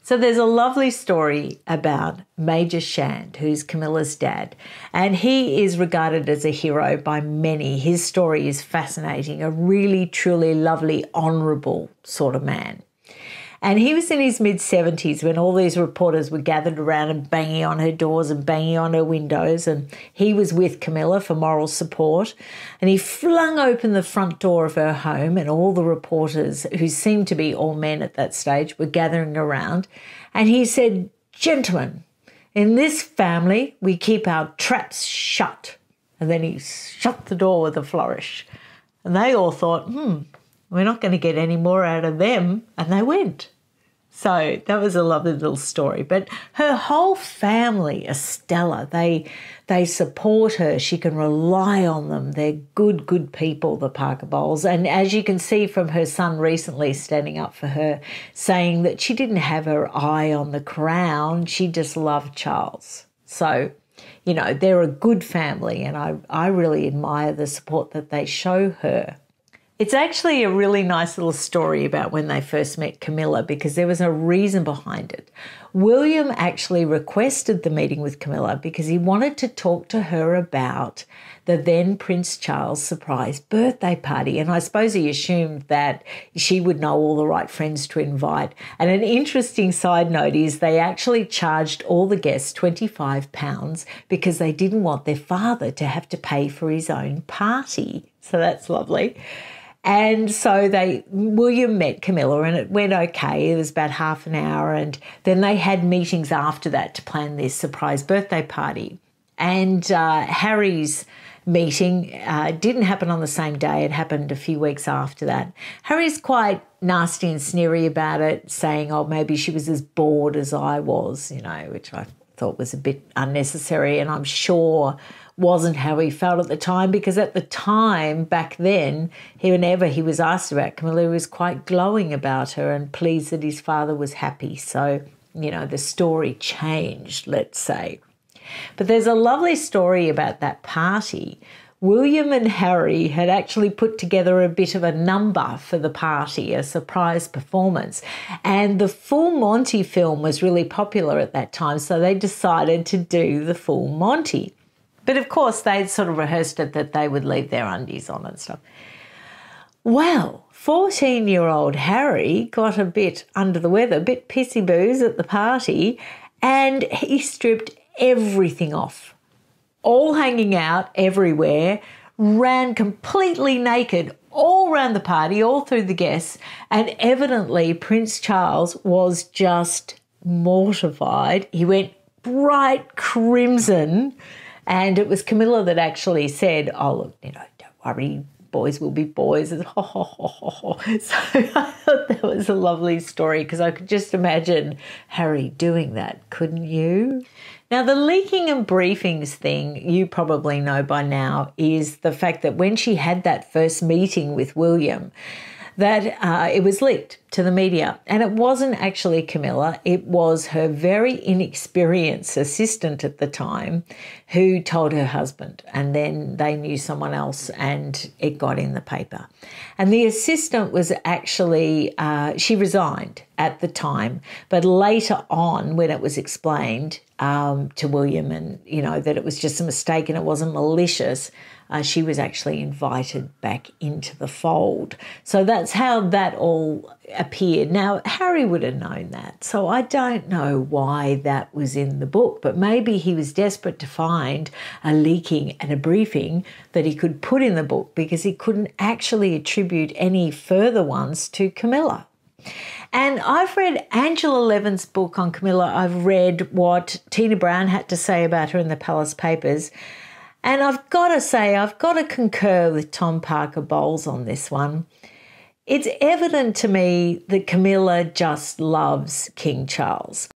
So there's a lovely story about Major Shand, who's Camilla's dad, and he is regarded as a hero by many. His story is fascinating, a really, truly lovely, honourable sort of man. And he was in his mid-70s when all these reporters were gathered around and banging on her doors and banging on her windows, and he was with Camilla for moral support. And he flung open the front door of her home, and all the reporters, who seemed to be all men at that stage, were gathering around. And he said, "Gentlemen, in this family, we keep our traps shut." And then he shut the door with a flourish. And they all thought, we're not going to get any more out of them. And they went. So that was a lovely little story. But her whole family, Estella, they support her. She can rely on them. They're good, good people, the Parker Bowles. And as you can see from her son recently standing up for her, saying that she didn't have her eye on the crown. She just loved Charles. So, you know, they're a good family, and I really admire the support that they show her. It's actually a really nice little story about when they first met Camilla, because there was a reason behind it. William actually requested the meeting with Camilla because he wanted to talk to her about the then Prince Charles' surprise birthday party. And I suppose he assumed that she would know all the right friends to invite. And an interesting side note is they actually charged all the guests £25 because they didn't want their father to have to pay for his own party. So that's lovely. And so William met Camilla, and it went okay. It was about half an hour, and then they had meetings after that to plan this surprise birthday party. And Harry's meeting didn't happen on the same day. It happened a few weeks after that. Harry's quite nasty and sneery about it, saying, oh, maybe she was as bored as I was, you know, which I thought was a bit unnecessary, and I'm sure wasn't how he felt at the time, because at the time, back then, whenever he was asked about Camilla, he was quite glowing about her and pleased that his father was happy. So, you know, the story changed, let's say. But there's a lovely story about that party. William and Harry had actually put together a bit of a number for the party, a surprise performance. And the full Monty film was really popular at that time, so they decided to do the full Monty. But of course, they'd sort of rehearsed it that they would leave their undies on and stuff. Well, 14-year-old Harry got a bit under the weather, a bit pissy boos at the party, and he stripped everything off, all hanging out everywhere, ran completely naked all around the party, all through the guests, and evidently Prince Charles was just mortified. He went bright crimson. And it was Camilla that actually said, oh, look, you know, don't worry, boys will be boys. And, ho, ho, ho, ho, ho. So I thought that was a lovely story, because I could just imagine Harry doing that, couldn't you? Now, the leaking and briefings thing, you probably know by now, is the fact that when she had that first meeting with William, that it was leaked to the media. And it wasn't actually Camilla. It was her very inexperienced assistant at the time who told her husband. And then they knew someone else, and it got in the paper. And the assistant was actually, she resigned at the time. But later on, when it was explained to William, and, you know, that it was just a mistake and it wasn't malicious, she was actually invited back into the fold. So that's how that all appeared. Now, Harry would have known that, so I don't know why that was in the book, but maybe he was desperate to find a leaking and a briefing that he could put in the book, because he couldn't actually attribute any further ones to Camilla. And I've read Angela Levin's book on Camilla. I've read what Tina Brown had to say about her in the Palace Papers. And I've got to say, I've got to concur with Tom Parker Bowles on this one. It's evident to me that Camilla just loves King Charles.